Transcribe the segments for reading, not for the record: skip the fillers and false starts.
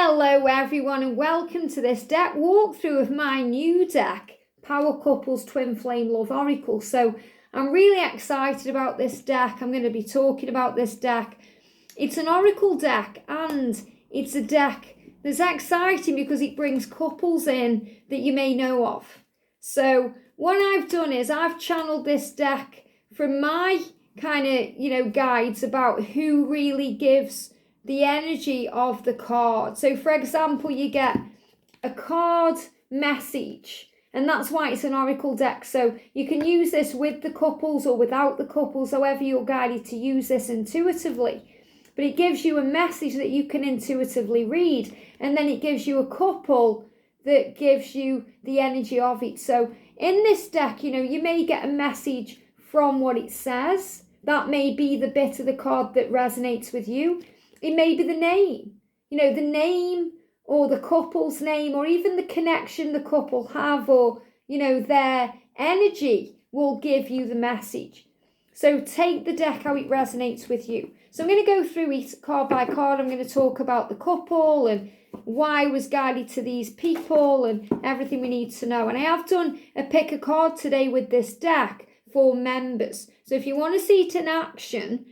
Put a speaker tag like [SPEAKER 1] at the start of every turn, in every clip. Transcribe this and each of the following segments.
[SPEAKER 1] Hello everyone and welcome to this deck walkthrough of my new deck, Power Couples Twin Flame Love Oracle. So I'm really excited about this deck. I'm going to be talking about this deck. It's an oracle deck and it's a deck that's exciting because it brings couples in that you may know of. So what I've done is I've channeled this deck from my kind of, guides about who really gives the energy of the card. So for example, you get a card message, and that's why it's an oracle deck. So you can use this with the couples or without the couples, however you're guided to use this intuitively. But it gives you a message that you can intuitively read, and then it gives you a couple that gives you the energy of it. So in this deck, you may get a message from what it says. That may be the bit of the card that resonates with you. It may be the name, the name or the couple's name, or even the connection the couple have, or, their energy will give you the message. So take the deck how it resonates with you. So I'm going to go through each card by card. I'm going to talk about the couple and why I was guided to these people and everything we need to know. And I have done a pick a card today with this deck for members. So if you want to see it in action,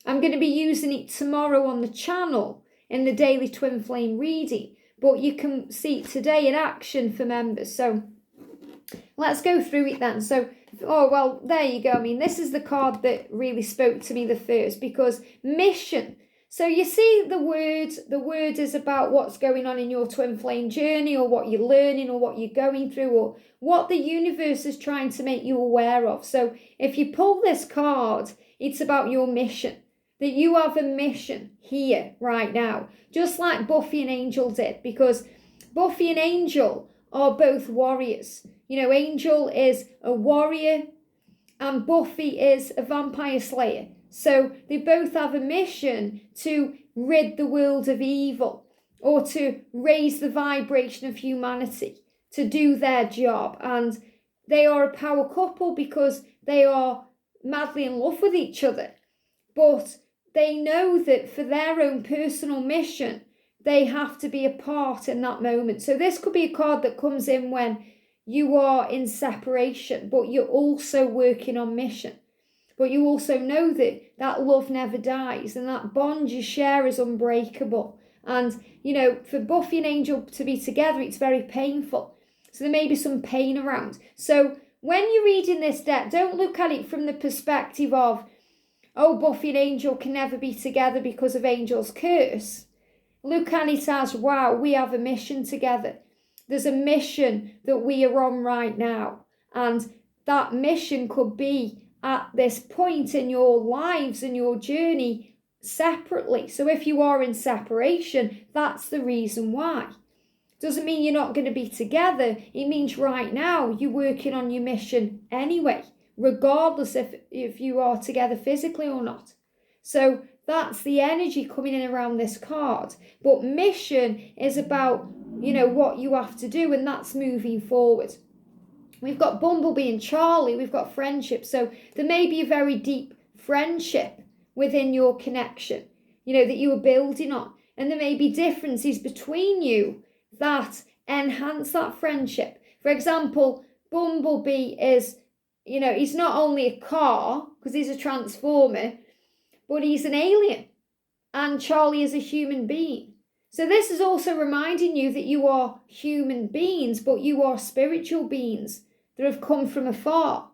[SPEAKER 1] I'm going to be using it tomorrow on the channel in the daily twin flame reading, but you can see it today in action for members. So let's go through it then. So, there you go. I mean, this is the card that really spoke to me the first, because mission. So you see the word is about what's going on in your twin flame journey, or what you're learning, or what you're going through, or what the universe is trying to make you aware of. So if you pull this card, it's about your mission. That you have a mission here right now, just like Buffy and Angel did, because Buffy and Angel are both warriors. Angel is a warrior and Buffy is a vampire slayer. So they both have a mission to rid the world of evil, or to raise the vibration of humanity, to do their job. And they are a power couple because they are madly in love with each other. But they know that for their own personal mission, they have to be apart in that moment. So this could be a card that comes in when you are in separation, but you're also working on mission. But you also know that love never dies, and that bond you share is unbreakable. And, for Buffy and Angel to be together, it's very painful. So there may be some pain around. So when you're reading this deck, don't look at it from the perspective of, Buffy and Angel can never be together because of Angel's curse. Look at it as, wow, we have a mission together. There's a mission that we are on right now. And that mission could be at this point in your lives and your journey separately. So if you are in separation, that's the reason why. Doesn't mean you're not going to be together. It means right now you're working on your mission anyway, regardless if you are together physically or not. So that's the energy coming in around this card. But mission is about, what you have to do, and that's moving forward. We've got Bumblebee and Charlie, we've got friendship. So there may be a very deep friendship within your connection, that you are building on. And there may be differences between you that enhance that friendship. For example, Bumblebee is, he's not only a car, because he's a transformer, but he's an alien. And Charlie is a human being. So this is also reminding you that you are human beings, but you are spiritual beings that have come from afar,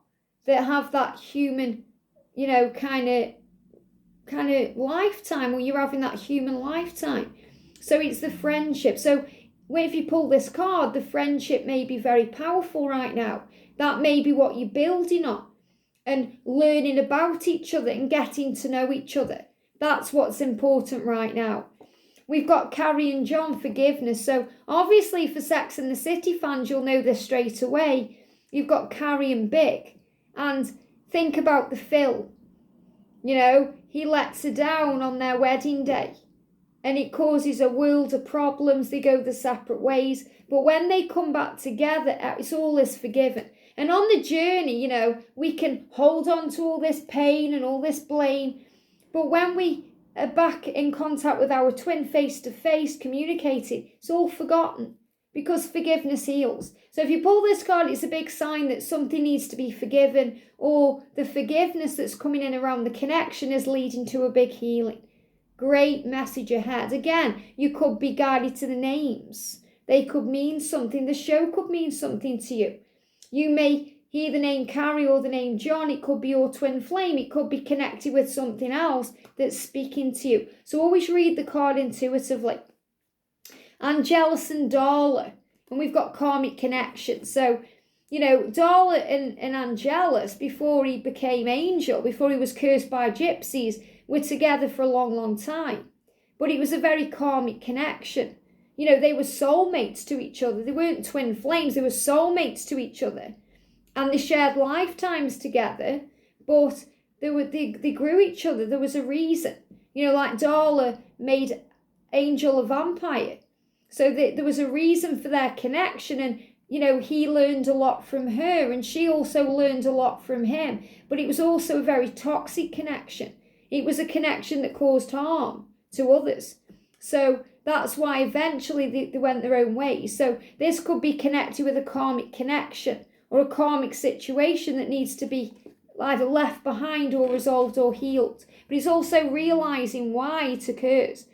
[SPEAKER 1] that have that human, kind of lifetime, or you're having that human lifetime. So it's the friendship. So if you pull this card, the friendship may be very powerful right now. That may be what you're building on, and learning about each other and getting to know each other. That's what's important right now. We've got Carrie and John, forgiveness. So obviously for Sex and the City fans, you'll know this straight away. You've got Carrie and Big. And think about the Phil. He lets her down on their wedding day. And it causes a world of problems. They go their separate ways. But when they come back together, it's all is forgiven. And on the journey, we can hold on to all this pain and all this blame. But when we back in contact with our twin face to face, communicating, it's all forgotten because forgiveness heals. So if you pull this card, it's a big sign that something needs to be forgiven, or the forgiveness that's coming in around the connection is leading to a big healing. Great message ahead. Again, you could be guided to the names. They could mean something. The show could mean something to you. You may hear the name Carrie or the name John. It could be your twin flame. It could be connected with something else that's speaking to you. So always read the card intuitively. Angelus and Darla. And we've got karmic connection. So, Darla and Angelus, before he became angel, before he was cursed by gypsies, were together for a long, long time. But it was a very karmic connection. They were soulmates to each other. They weren't twin flames. They were soulmates to each other. And they shared lifetimes together, but they grew each other. There was a reason. Like Darla made Angel a vampire. So there was a reason for their connection, and he learned a lot from her, and she also learned a lot from him. But it was also a very toxic connection. It was a connection that caused harm to others. So that's why eventually they went their own ways. So this could be connected with a karmic connection or a karmic situation that needs to be either left behind or resolved or healed. But it's also realizing why it occurs.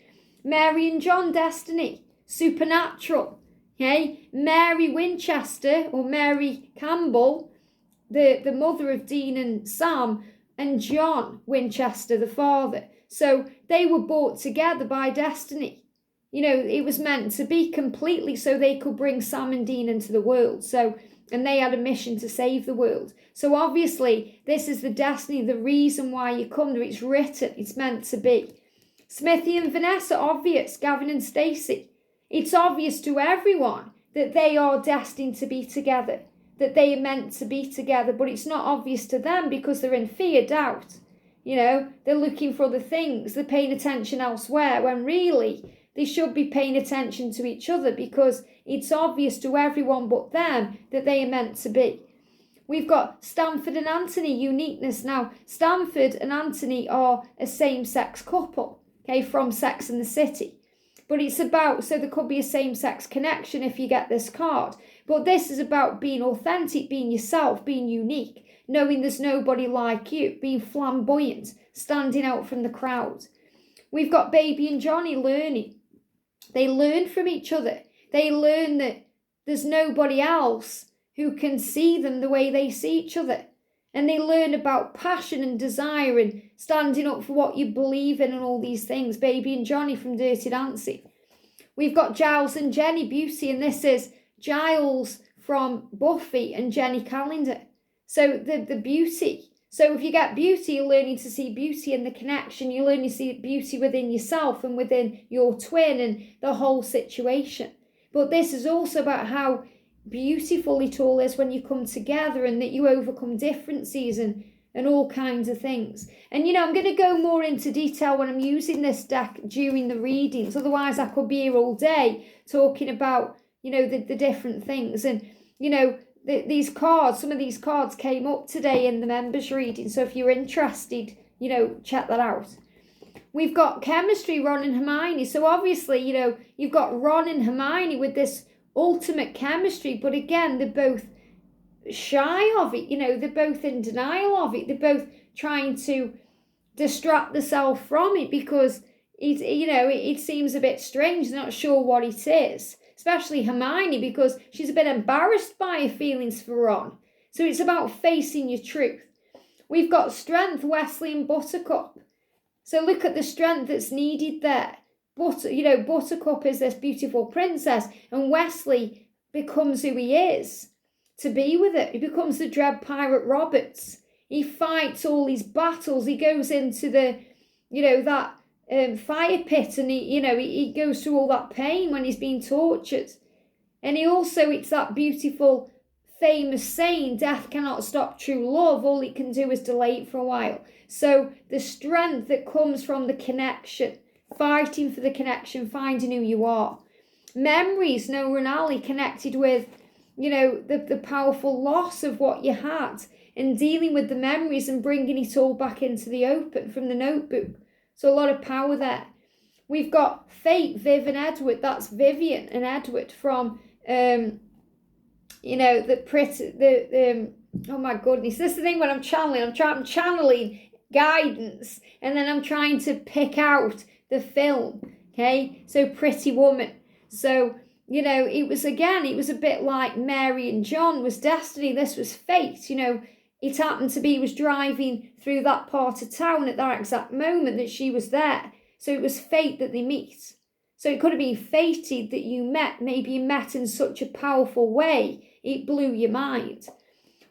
[SPEAKER 1] Mary and John, destiny. Supernatural, okay? Mary Winchester, or Mary Campbell, the mother of Dean and Sam, and John Winchester, the father. So they were brought together by destiny. It was meant to be completely so they could bring Sam and Dean into the world. So, and they had a mission to save the world. So obviously, this is the destiny, the reason why you come there. It's written, it's meant to be. Smithy and Vanessa, obvious. Gavin and Stacey. It's obvious to everyone that they are destined to be together, that they are meant to be together, but it's not obvious to them because they're in fear, doubt. They're looking for other things, they're paying attention elsewhere, when really they should be paying attention to each other because it's obvious to everyone but them that they are meant to be. We've got Stanford and Anthony, uniqueness. Now, Stanford and Anthony are a same-sex couple, okay, from Sex and the City. But it's about, so there could be a same-sex connection if you get this card. But this is about being authentic, being yourself, being unique, knowing there's nobody like you, being flamboyant, standing out from the crowd. We've got Baby and Johnny learning. They learn from each other. They learn that there's nobody else who can see them the way they see each other. And they learn about passion and desire and standing up for what you believe in and all these things. Baby and Johnny from Dirty Dancing. We've got Giles and Jenny, beauty, and this is Giles from Buffy and Jenny Calendar. So the beauty. So if you get beauty, you're learning to see beauty in the connection. You're learning to see beauty within yourself and within your twin and the whole situation. But this is also about how beautiful it all is when you come together and that you overcome differences and all kinds of things. And I'm going to go more into detail when I'm using this deck during the readings. Otherwise I could be here all day talking about the different things. And these cards, some of these cards came up today in the members reading, so if you're interested, check that out. We've got chemistry, Ron and Hermione. So obviously you've got Ron and Hermione with this ultimate chemistry, but again, they're both shy of it. They're both in denial of it. They're both trying to distract themselves from it because it seems a bit strange. They're not sure what it is, especially Hermione, because she's a bit embarrassed by her feelings for Ron. So it's about facing your truth. We've got strength, Wesley and Buttercup. So look at the strength that's needed there. Buttercup is this beautiful princess, and Wesley becomes who he is to be with it. He becomes the Dread Pirate Roberts. He fights all these battles. He goes into the, that fire pit, and he goes through all that pain when he's being tortured. And it's that beautiful, famous saying, death cannot stop true love. All it can do is delay it for a while. So the strength that comes from the connection, fighting for the connection, finding who you are. Memories, Renali connected with, the powerful loss of what you had and dealing with the memories and bringing it all back into the open from the notebook. So a lot of power there. We've got fate, Viv and Edward. That's Vivian and Edward from, oh my goodness. This is the thing when I'm channeling. I'm channeling guidance, and then I'm trying to pick out the film. Okay, so Pretty Woman. So, it was a bit like Mary and John was destiny. This was fate. It happened to be he was driving through that part of town at that exact moment that she was there. So it was fate that they meet. So it could have been fated that you met. Maybe you met in such a powerful way, it blew your mind.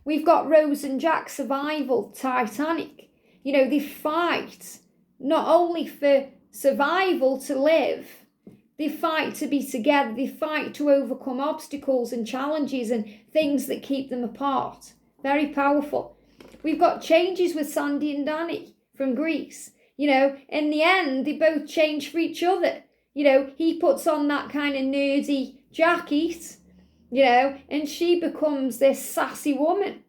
[SPEAKER 1] We've got Rose and Jack, survival, Titanic. They fight not only for survival to live, they fight to be together. They fight to overcome obstacles and challenges and things that keep them apart. Very powerful. We've got changes with Sandy and Danny from Greece. In the end, they both change for each other. He puts on that kind of nerdy jacket, and she becomes this sassy woman.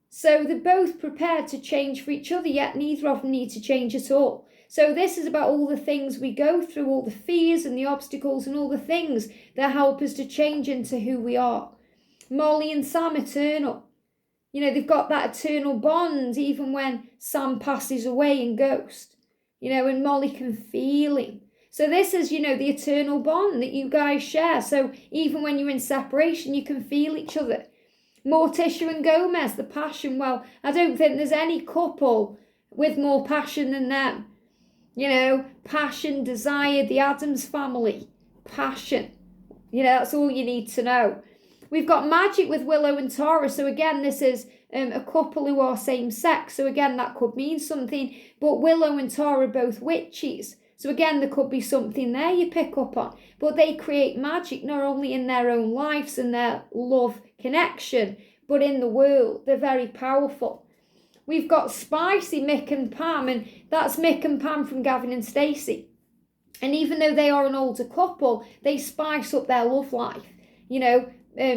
[SPEAKER 1] So they're both prepared to change for each other, yet neither of them need to change at all. So this is about all the things we go through, all the fears and the obstacles and all the things that help us to change into who we are. Molly and Sam, eternal. They've got that eternal bond even when Sam passes away in Ghost. And Molly can feel him. So this is, the eternal bond that you guys share. So even when you're in separation, you can feel each other. Morticia and Gomez, the passion. Well, I don't think there's any couple with more passion than them. Passion, desire, the Addams family. Passion. That's all you need to know. We've got magic with Willow and Tara. So again, this is a couple who are same sex. So again, that could mean something. But Willow and Tara are both witches. So again, there could be something there you pick up on. But they create magic not only in their own lives and their love connection, but in the world. They're very powerful. We've got spicy Mick and Pam, and that's Mick and Pam from Gavin and Stacey. And even though they are an older couple, they spice up their love life.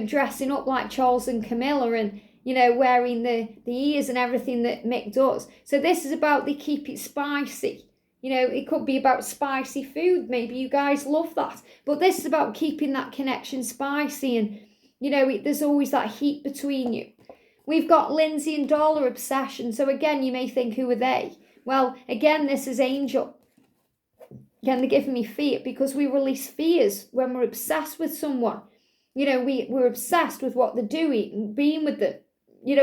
[SPEAKER 1] Dressing up like Charles and Camilla and, wearing the ears and everything that Mick does. So this is about they keep it spicy. It could be about spicy food. Maybe you guys love that. But this is about keeping that connection spicy and, there's always that heat between you. We've got Lindsay and Darla, obsession. So again, you may think, who are they? Well, again, this is Angel. Again, they're giving me fear because we release fears when we're obsessed with someone. We're obsessed with what they're doing, being with them,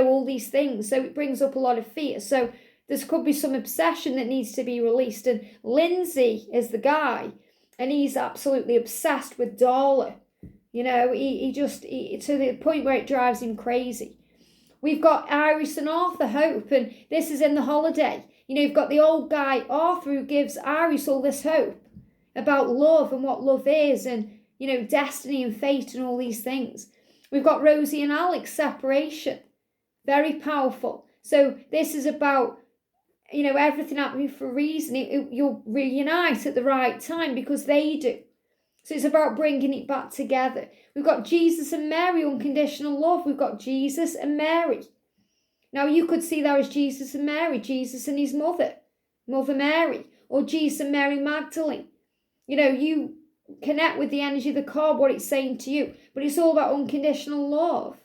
[SPEAKER 1] all these things. So it brings up a lot of fear. So there could be some obsession that needs to be released. And Lindsay is the guy, and he's absolutely obsessed with Darla. He to the point where it drives him crazy. We've got Iris and Arthur, hope, and this is in The Holiday. You've got the old guy, Arthur, who gives Iris all this hope about love and what love is and, destiny and fate and all these things. We've got Rosie and Alex, separation. Very powerful. So this is about, everything happening for a reason. You'll reunite at the right time because they do. So it's about bringing it back together. We've got Jesus and Mary, unconditional love. We've got Jesus and Mary. Now you could see that as Jesus and Mary, Jesus and his mother, Mother Mary, or Jesus and Mary Magdalene. You connect with the energy of the card, what it's saying to you. But it's all about unconditional love.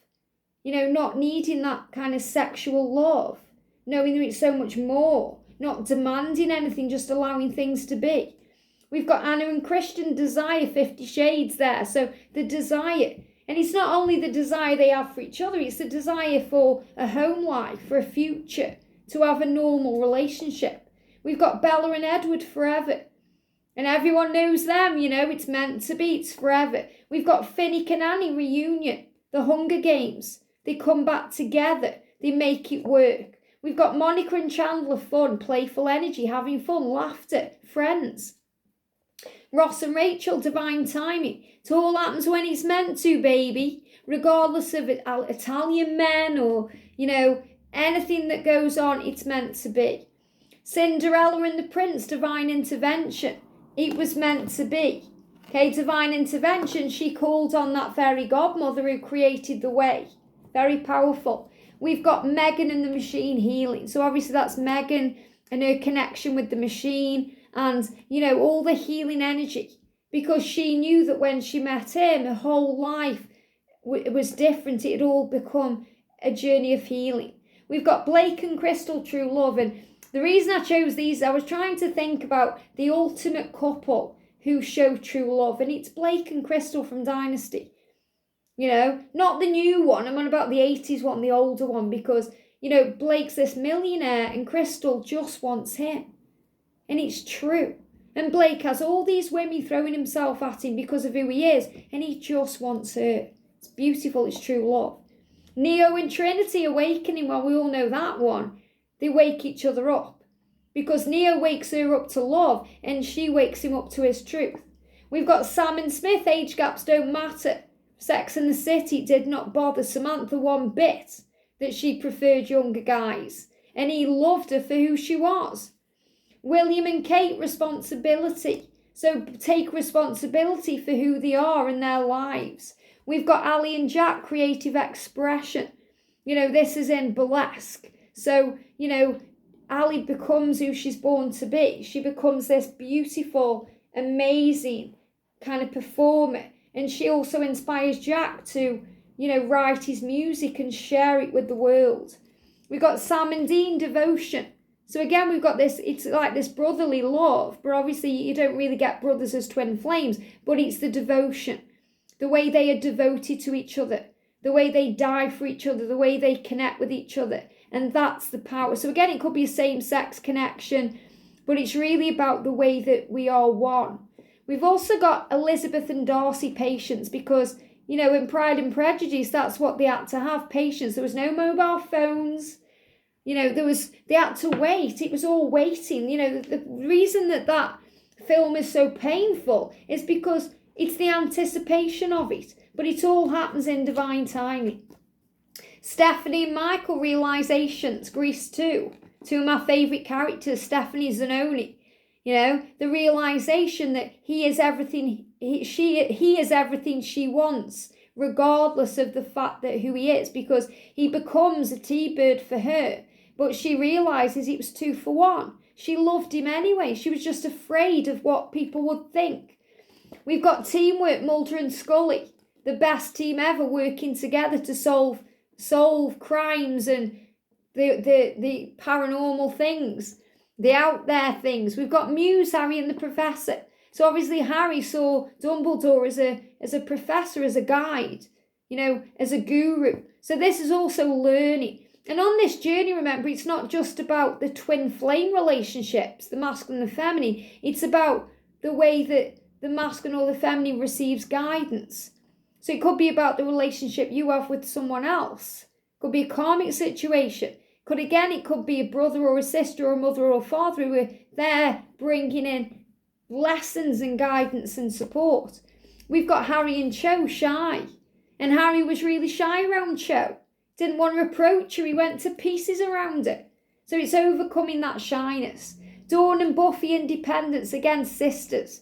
[SPEAKER 1] Not needing that kind of sexual love. Knowing that it's so much more. Not demanding anything, just allowing things to be. We've got Anna and Christian, desire, 50 Shades there. So the desire. And it's not only the desire they have for each other, it's the desire for a home life, for a future, to have a normal relationship. We've got Bella and Edward, forever. And everyone knows them, it's meant to be, it's forever. We've got Finnick and Annie, reunion, the Hunger Games. They come back together, they make it work. We've got Monica and Chandler, fun, playful energy, having fun, laughter, friends. Ross and Rachel, divine timing. It all happens when it's meant to, baby. Regardless of Italian men or, anything that goes on, it's meant to be. Cinderella and the Prince, divine intervention. It was meant to be. Okay, divine intervention. She called on that fairy godmother who created the way. Very powerful. We've got Megan and the machine, healing. So obviously that's Megan and her connection with the machine and, all the healing energy, because she knew that when she met him, her whole life was different. It had all become a journey of healing. We've got Blake and Crystal, true love. And the reason I chose these, I was trying to think about the ultimate couple who show true love. And it's Blake and Crystal from Dynasty. Not the new one. I'm on about the 80s one, the older one, because, Blake's this millionaire and Crystal just wants him. And it's true. And Blake has all these women throwing himself at him because of who he is, and he just wants her. It's beautiful, it's true love. Neo and Trinity awakening, well, we all know that one. They wake each other up, because Neo wakes her up to love, and she wakes him up to his truth. We've got Sam and Smith, age gaps don't matter. Sex and the City did not bother Samantha one bit that she preferred younger guys, and he loved her for who she was. William and Kate, responsibility. So take responsibility for who they are in their lives. We've got Ali and Jack, creative expression. This is in burlesque. So, Ali becomes who she's born to be. She becomes this beautiful, amazing kind of performer. And she also inspires Jack to, write his music and share it with the world. We've got Sam and Dean, devotion. So again, we've got this, it's like this brotherly love, but obviously you don't really get brothers as twin flames, but it's the devotion, the way they are devoted to each other, the way they die for each other, the way they connect with each other. And that's the power. So again, it could be a same-sex connection, but it's really about the way that we are one. We've also got Elizabeth and Darcy, patience, because, in Pride and Prejudice, that's what they had to have, patience. There was no mobile phones. They had to wait. It was all waiting. The reason that film is so painful is because it's the anticipation of it, but it all happens in divine timing. Stephanie and Michael, realizations, Grease 2. Two of my favourite characters, Stephanie and Zanoni. The realization that he is everything he is everything she wants, regardless of the fact that who he is, because he becomes a T-bird for her. But she realizes it was 2 for 1. She loved him anyway. She was just afraid of what people would think. We've got teamwork, Mulder and Scully, the best team ever, working together to solve crimes and the paranormal things, the out there things. We've got Muse, Harry and the Professor. So obviously Harry saw Dumbledore as a professor, as a guide, as a guru. So this is also learning. And on this journey, remember, it's not just about the twin flame relationships, the masculine and the feminine. It's about the way that the masculine or the feminine receives guidance. So it could be about the relationship you have with someone else. It could be a karmic situation. It could be a brother or a sister or a mother or a father who are there bringing in lessons and guidance and support. We've got Harry and Cho, shy. And Harry was really shy around Cho. Didn't want to approach her. He went to pieces around her. So it's overcoming that shyness. Dawn and Buffy, independence, against sisters.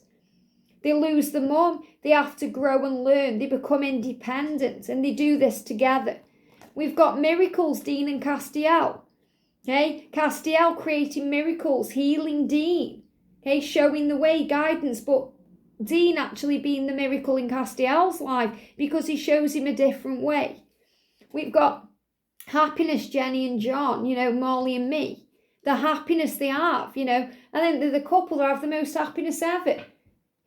[SPEAKER 1] They lose the mum. They have to grow and learn. They become independent, and they do this together. We've got miracles, Dean and Castiel. Okay, Castiel creating miracles, healing Dean. Okay, showing the way, guidance, but Dean actually being the miracle in Castiel's life because he shows him a different way. We've got happiness, Jenny and John, Molly and me. The happiness they have, and then they're the couple that have the most happiness ever.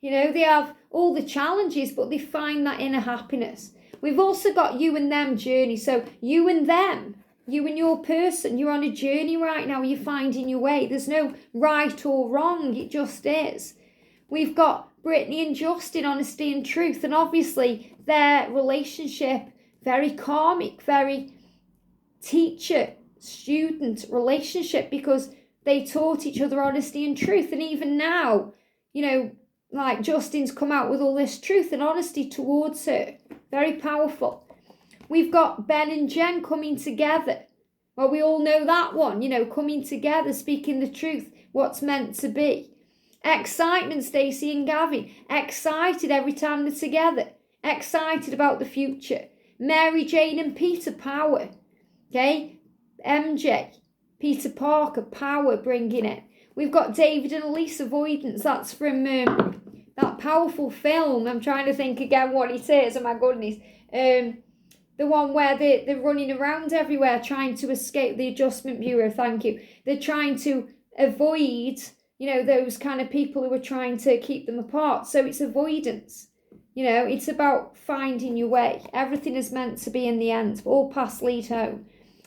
[SPEAKER 1] They have all the challenges, but they find that inner happiness. We've also got you and them journey. So you and them, you and your person, you're on a journey right now. You're finding your way. There's no right or wrong. It just is. We've got Brittany and Justin, honesty and truth. And obviously their relationship, very karmic, very teacher-student relationship, because they taught each other honesty and truth. And even now, like Justin's come out with all this truth and honesty towards her. Very powerful. We've got Ben and Jen coming together. Well, we all know that one, coming together, speaking the truth, what's meant to be. Excitement, Stacey and Gavin. Excited every time they're together. Excited about the future. Mary Jane and Peter, power. Okay? MJ, Peter Parker, power bringing it. We've got David and Elise avoidance. That's from that powerful film. I'm trying to think again what it is. Oh my goodness. The one where they're running around everywhere trying to escape the Adjustment Bureau. Thank you. They're trying to avoid, those kind of people who are trying to keep them apart. So it's avoidance. It's about finding your way. Everything is meant to be in the end. All paths lead home.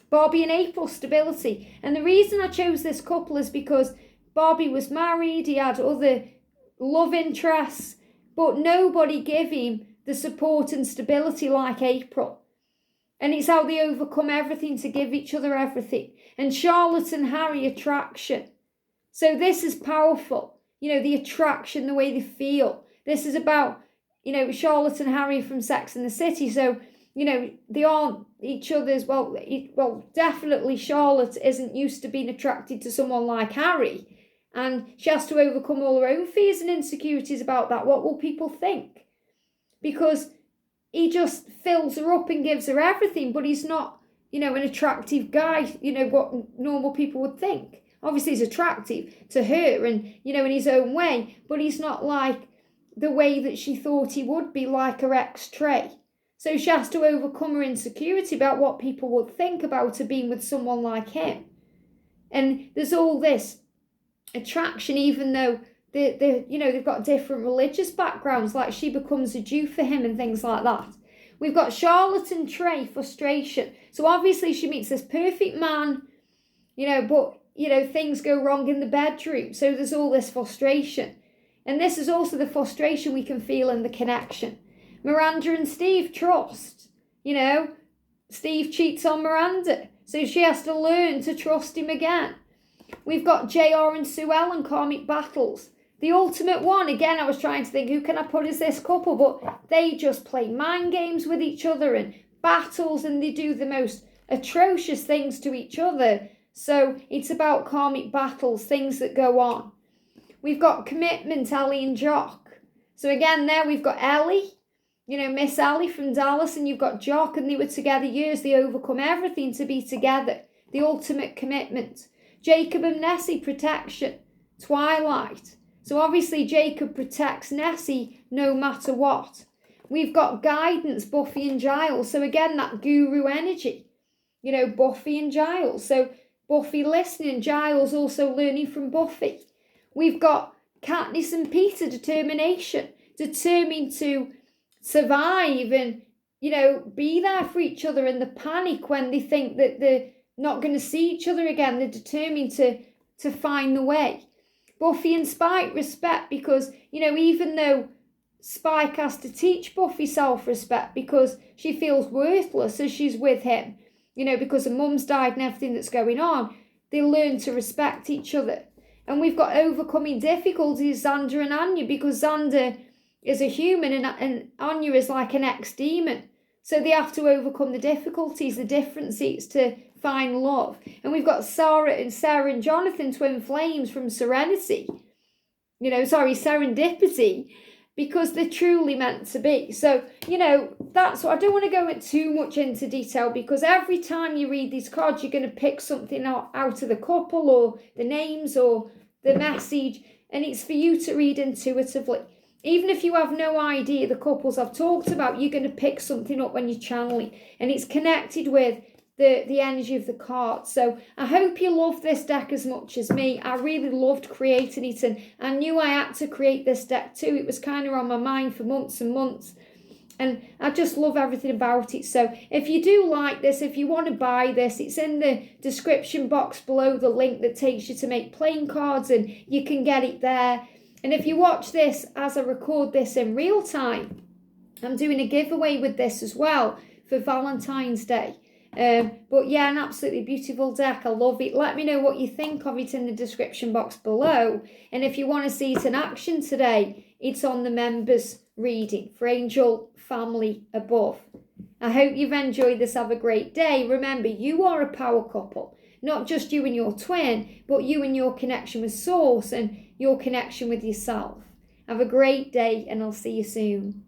[SPEAKER 1] Barbie and April, stability. And the reason I chose this couple is because Barbie was married. He had other love interests. But nobody gave him the support and stability like April. And it's how they overcome everything to give each other everything. And Charlotte and Harry, attraction. So this is powerful. The attraction, the way they feel. This is about, Charlotte and Harry from Sex and the City. So, they aren't each other's, well, definitely Charlotte isn't used to being attracted to someone like Harry. And she has to overcome all her own fears and insecurities about that. What will people think? Because he just fills her up and gives her everything, but he's not, an attractive guy, what normal people would think. Obviously, he's attractive to her and, in his own way, but he's not like the way that she thought he would be, like her ex Trey. So she has to overcome her insecurity about what people would think about her being with someone like him. And there's all this attraction, even though they've got different religious backgrounds, like she becomes a Jew for him and things like that. We've got Charlotte and Trey, frustration. So obviously she meets this perfect man, but, things go wrong in the bedroom. So there's all this frustration. And this is also the frustration we can feel in the connection. Miranda and Steve, trust. Steve cheats on Miranda. So she has to learn to trust him again. We've got JR and Sue Ellen, karmic battles. The ultimate one, again, I was trying to think, who can I put as this couple? But they just play mind games with each other and battles, and they do the most atrocious things to each other. So it's about karmic battles, things that go on. We've got commitment, Ellie and Jock. So again, there we've got Ellie, Miss Ellie from Dallas, and you've got Jock, and they were together years. They overcome everything to be together. The ultimate commitment. Jacob and Nessie, protection. Twilight. So obviously Jacob protects Nessie no matter what. We've got guidance, Buffy and Giles. So again, that guru energy. Buffy and Giles. So Buffy listening, Giles also learning from Buffy. We've got Katniss and Peter, determination. Determined to survive and, be there for each other, in the panic when they think that they're not going to see each other again. They're determined to find the way. Buffy and Spike, respect, because, even though Spike has to teach Buffy self-respect because she feels worthless as she's with him, because her mum's died and everything that's going on, they learn to respect each other. And we've got overcoming difficulties, Xander and Anya, because Xander is a human and Anya is like an ex-demon. So they have to overcome the difficulties, the differences to find love. And we've got Sarah and Jonathan, twin flames from Serendipity, because they're truly meant to be. So, that's what I don't want to go too much into detail, because every time you read these cards, you're going to pick something out of the couple or the names or the message, and it's for you to read intuitively. Even if you have no idea the couples I've talked about, you're going to pick something up when you're channeling, and it's connected with the energy of the cards. So I hope you love this deck as much as me. I really loved creating it, and I knew I had to create this deck too. It was kind of on my mind for months and months, and I just love everything about it. So if you do like this, if you want to buy this, it's in the description box below, the link that takes you to make playing cards, and you can get it there. And if you watch this as I record this in real time, I'm doing a giveaway with this as well for Valentine's Day. But yeah, an absolutely beautiful deck. I love it. Let me know what you think of it in the description box below. And if you want to see it in action today, it's on the members reading for Angel Family above. I hope you've enjoyed this. Have a great day. Remember, you are a power couple. Not just you and your twin, but you and your connection with Source and your connection with yourself. Have a great day, and I'll see you soon.